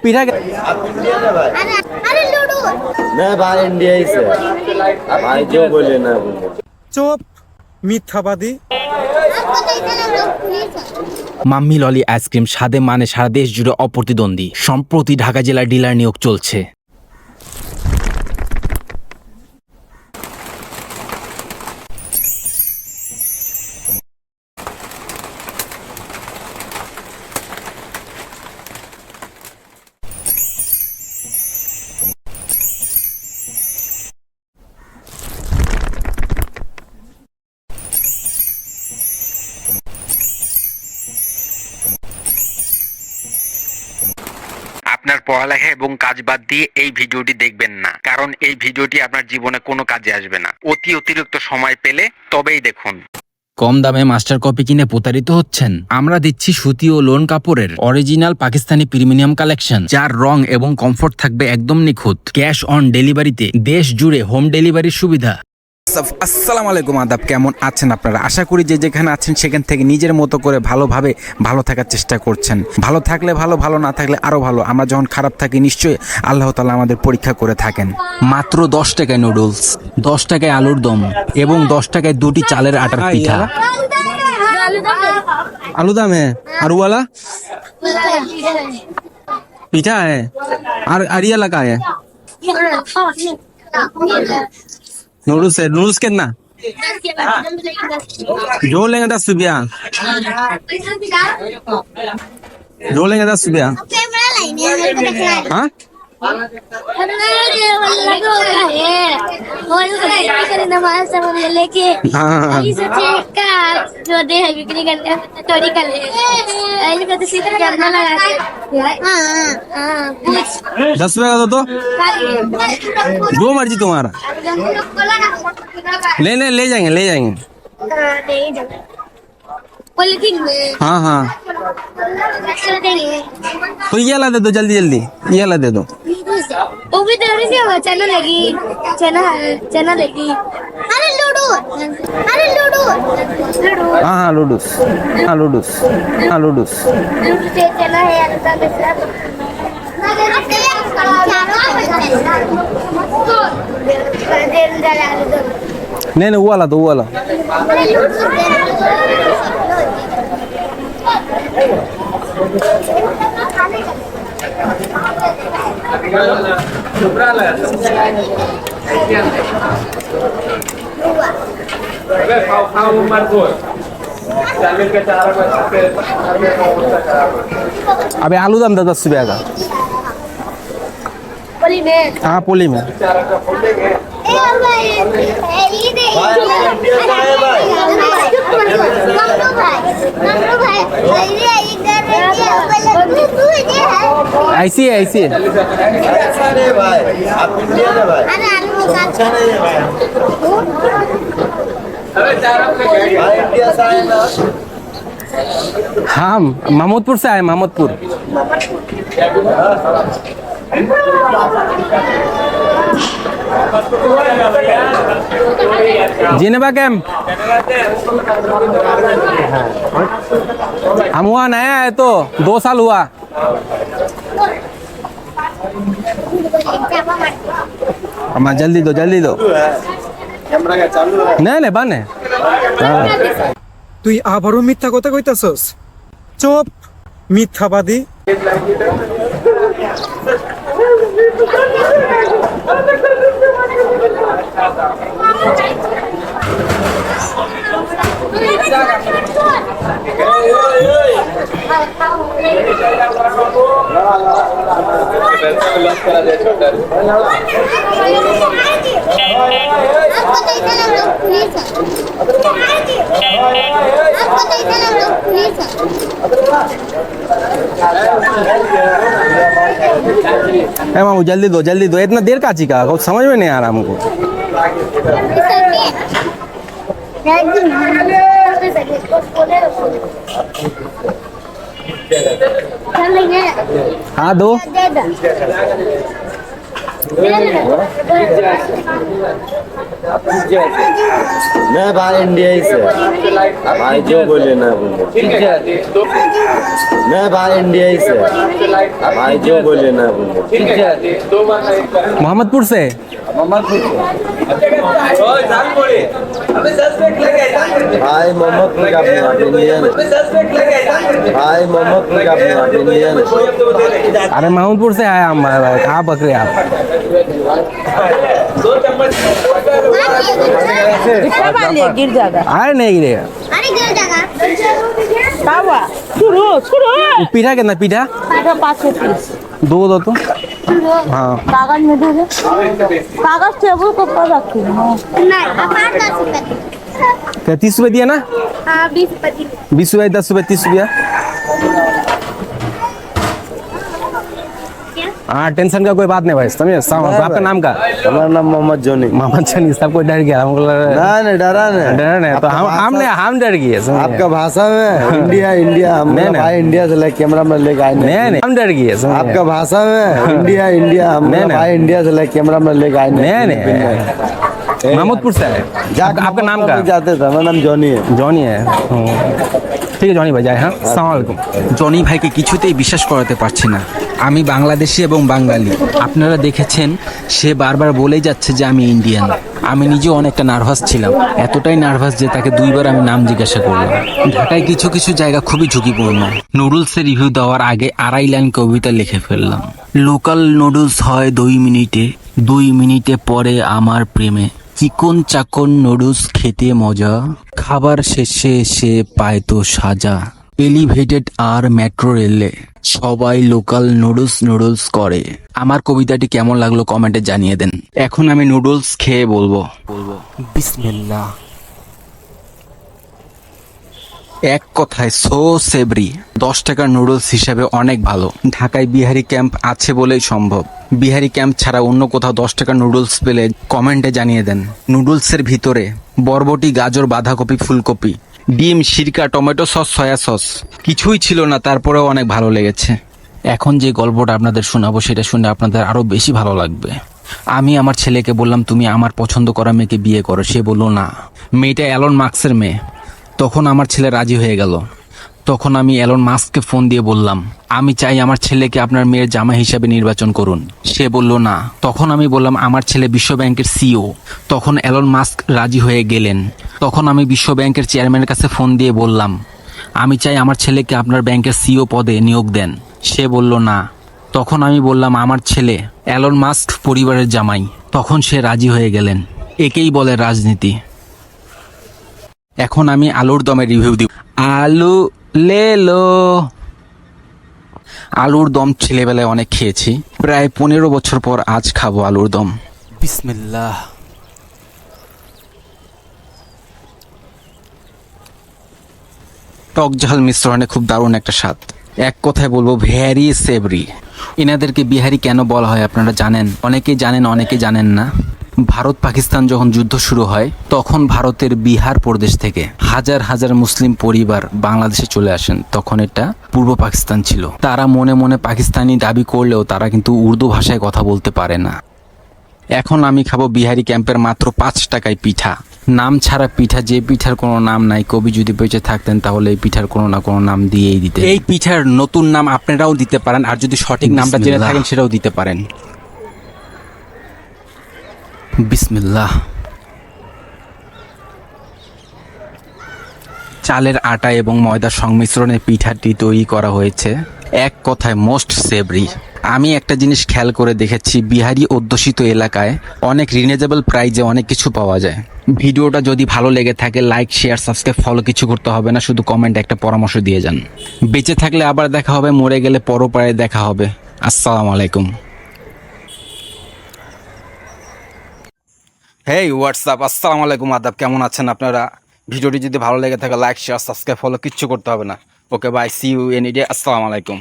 পিঠা आप इंडिया में भाई अरे लूडो मैं भाई इंडिया ही से भाई जो बोले ना बोले চুপ মিথ্যাবাদী। आपको तो इतना लोग पुलिस মাম্মি ললি আইসক্রিম স্বাদে মানে সারা দেশ জুড়ে অপ্রতিদ্বন্দ্বী। সম্প্রতি ঢাকা জেলার ডিলার নিয়োগ চলছে। আপনার পড়ালেখা এবং কাজ বাদ দিয়ে এই ভিডিওটি দেখবেন না, কারণ এই ভিডিওটি আপনার জীবনে কোনো কাজে আসবে না। অতিরিক্ত সময় পেলে তবেই দেখুন। কম দামে মাস্টার কপি কিনে প্রতারিত হচ্ছেন? আমরা দিচ্ছি সুতি ও লোন কাপড়ের অরিজিনাল পাকিস্তানি প্রিমিয়াম কালেকশন, যার রং এবং কমফোর্ট থাকবে একদম নিখুঁত। ক্যাশ অন ডেলিভারিতে দেশ জুড়ে হোম ডেলিভারির সুবিধা। আসসালামু আলাইকুম, আদাব। কেমন আছেন আপনারা? আশা করি যে যেখানে আছেন সেখান থেকে নিজের মতো করে ভালোভাবে ভালো থাকার চেষ্টা করছেন। ভালো থাকলে ভালো, ভালো না থাকলে আরো ভালো। আমরা যখন খারাপ থাকি নিশ্চয়ই আল্লাহ তাআলা আমাদের পরীক্ষা করে থাকেন। মাত্র 10 টাকায় নুডলস, 10 টাকায় আলুর দম এবং 10 টাকায় 2টি চালের আটার পিঠা। आलू दम है और वाला पीठा है और ये लगा है नूडल्स है। नूडल्स कितना जो लेंगे 10 रुपया, जो लेंगे 10 रुपया। हाँ लेके जो दे है बिक्री करने चोरी कर ले 10 रुपया का दो तो जो मर्जी तुम्हारा। ले जाएंगे ले जाएंगे। पॉलिथीन में हाँ हाँ तो ये ला दे दो जल्दी जल्दी, ये ला दे दो। वो भी तो नहीं हुआ चना लगी चना लगी। अरे लूडो हाँ हाँ लूडूस, हाँ लूडूस, हाँ लूडूस। लूडो से चना है अलग नहीं नहीं वो वाला दो, वो वाला। अबे आलू दम 10 रुपया का। पोली में हाँ पोली में। ऐसी है ऐसी है। अच्छा नहीं भाई आप इंडिया में भाई अच्छा नहीं है भाई भाई इंडिया से आए ना। हाँ महमूदपुर से आए, महमूदपुर। जिनेवा कैंप हम वहाँ नया है तो 2 साल हुआ। हम जल्दी दो जल्दी दो। कैमरा का चालू है नहीं नहीं बन है। তুই আবারও মিথ্যা কথা কইতাছস? চুপ মিথ্যাবাদী। आपको तो इतना लोग पुलिस आपको तो इतना लोग पुलिस मामू जल्दी दो, इतना देर काची का कुछ समझ में नहीं आ रहा हमको। हाँ दो। मैं भाई इंडिया से भाई जो बोले ना बोले मैं भाई इंडिया से भाई जो बोले ना बोले मोहम्मदपुर से भाई मोहम्मदपुर का इंडियन भाई मोहम्मदपुर का इंडियन अरे महमूदपुर से आया हम। कहाँ पक रहे आप? गिर जाएगा। अरे नहीं गिरेगा। अरे गिर जाएगा। क्या हुआ? शुरू शुरू पीठा कितना पीठा? 530 दो दो तो हाँ कागज में दे दे। कागज टेबल को पर रखी नहीं, आप 10 रुपए। 30 रुपये दिया ना? हाँ 20 रुपए। 20 रुपये 10 रुपये 30 रुपया। हाँ टेंशन का कोई बात नहीं भाई, समझे? आपका नाम का? हमारा नाम मोहम्मद जोनी। मोहम्मद शनी। सब कोई डर गया हमको लगा। नहीं डरा नहीं डर नहीं तो हम डर गए। समझे? आपका भाषा में इंडिया इंडिया हम नहीं। भाई इंडिया से लेके कैमरा में लेके आए नहीं हम डर गए। समझे? आपका भाषा में इंडिया इंडिया हम नहीं। भाई इंडिया से लेके कैमरा में लेके आए नहीं महमूदपुर से है। आपका नाम का? जाते थे, मेरा नाम जॉनी है। जॉनी है। ঠিক আছে জনি ভাই যাই। হ্যাঁ আসসালামু আলাইকুম। জনি ভাইকে কিছুতেই বিশ্বাস করাতে পারছি না। আমি বাংলাদেশি এবং বাঙালি। আপনারা দেখেছেন সে বারবার বলেই যাচ্ছে যে আমি ইন্ডিয়ান। আমি নিজেও অনেকটা নার্ভাস ছিলাম, এতটাই নার্ভাস যে তাকে 2বার আমি নাম জিজ্ঞাসা করলাম। ঢাকায় কিছু কিছু জায়গা খুবই ঝুঁকিপূর্ণ। নুডলসের রিভিউ দেওয়ার আগে 2.5 লাইন কবিতা লিখে ফেললাম। লোকাল নুডলস হয় 2 মিনিটে, 2 মিনিটে পরে আমার প্রেমে। চিকন চাকন নুডলস খেতে মজা, খাবার শেষে এসে পায় তো সাজা। এলিভেটেড আর মেট্রো রেলে সবাই লোকাল নুডলস করে। আমার কবিতাটি কেমন লাগলো কমেন্টে জানিয়ে দেন। এখন আমি নুডলস খেয়ে বলবো বিসমিল্লাহ। এক কথায় সো সেবরি। 10 টাকার নুডলস হিসাবে অনেক ভালো। ঢাকায় বিহারি ক্যাম্প আছে বলেই সম্ভব। বিহারি ক্যাম্প ছাড়া অন্য কোথাও 10 টাকার নুডলস পেলে কমেন্টে জানিয়ে দেন। নুডলসের ভিতরে বরবটি, গাজর, বাঁধাকপি, ফুলকপি, ডিম, সিরকা, টমেটো সস, সয়া সস কিছুই ছিল না, তারপরেও অনেক ভালো লেগেছে। এখন যে গল্পটা আপনাদের শোনাবো সেটা শুনে আপনাদের আরো বেশি ভালো লাগবে। আমি আমার ছেলেকে বললাম তুমি আমার পছন্দ করা মেয়েকে বিয়ে করো। সে বলল না, মেয়েটা এলন মাস্কের মেয়ে। তখন আমার ছেলে রাজি হয়ে গেল। তখন আমি এলন মাস্ককে ফোন দিয়ে বললাম আমি চাই আমার ছেলেকে আপনার মেয়ের জামাই হিসাবে নির্বাচন করুন। সে বলল না। তখন আমি বললাম আমার ছেলে বিশ্ব ব্যাংকের সিইও। তখন এলন মাস্ক রাজি হয়ে গেলেন। তখন আমি বিশ্ব ব্যাংকের চেয়ারম্যানের কাছে ফোন দিয়ে বললাম আমি চাই আমার ছেলেকে আপনার ব্যাংকের সিইও পদে নিয়োগ দেন। সে বলল না। তখন আমি বললাম আমার ছেলে এলন মাস্ক পরিবারের জামাই। তখন সে রাজি হয়ে গেলেন। একেই বলে রাজনীতি। এখন আমি আলুর দমের রিভিউ দিব। আলু লেলো। আলুর দম ছেলেবেলায় অনেক খেয়েছি, প্রায় 15 বছর পর আজ খাবো আলুর দম। বিসমিল্লাহ। টক ঝাল মিশ্রণে খুব দারুণ একটা স্বাদ। এক কথায় বলবো ভেরি সেভরি। এনাদেরকে বিহারি কেন বলা হয় আপনারা জানেন? অনেকেই জানেন, অনেকে জানেন না। ভারত পাকিস্তান যখন যুদ্ধ শুরু হয় তখন ভারতের বিহার প্রদেশ থেকে হাজার হাজার মুসলিম পরিবার বাংলাদেশে চলে আসেন। তখন এটা পূর্ব পাকিস্তান ছিল। তারা মনে মনে পাকিস্তানি দাবি করলেও তারা কিন্তু উর্দু ভাষায় কথা বলতে পারে না। এখন আমি খাবো বিহারি ক্যাম্পের মাত্র 5 টাকায় পিঠা। নাম ছাড়া পিঠা, যে পিঠার কোনো নাম নাই। কবি যদি বেঁচে থাকতেন তাহলে এই পিঠার কোনো না কোনো নাম দিয়েই দিতেন। এই পিঠার নতুন নাম আপনারাও দিতে পারেন, আর যদি সঠিক নামটা জেনে থাকেন সেটাও দিতে পারেন। বিসমিল্লাহ। চালের আটা এবং ময়দার সংমিশ্রণে পিঠাটি তৈরি করা হয়েছে। এক কথায় মোস্ট সেভরি। আমি একটা জিনিস খেয়াল করে দেখেছি, বিহারি অধ্যুষিত এলাকায় অনেক রিজনেবল প্রাইজে অনেক কিছু পাওয়া যায়। ভিডিওটা যদি ভালো লেগে থাকে লাইক, শেয়ার, সাবস্ক্রাইব, ফলো কিছু করতে হবে না, শুধু কমেন্টে একটা পরামর্শ দিয়ে যান। বেঁচে থাকলে আবার দেখা হবে, মরে গেলে পরপারে দেখা হবে। আসসালামু আলাইকুম। হেই হোয়াটসঅ্যাপ, আসসালামু আলাইকুম, আদাব। কেমন আছেন আপনারা? ভিডিওটি যদি ভালো লেগে থাকে লাইক, শেয়ার, সাবস্ক্রাইব, ফলো কিচ্ছু করতে হবে না। Okay bye, see you any day. আসসালামু আলাইকুম।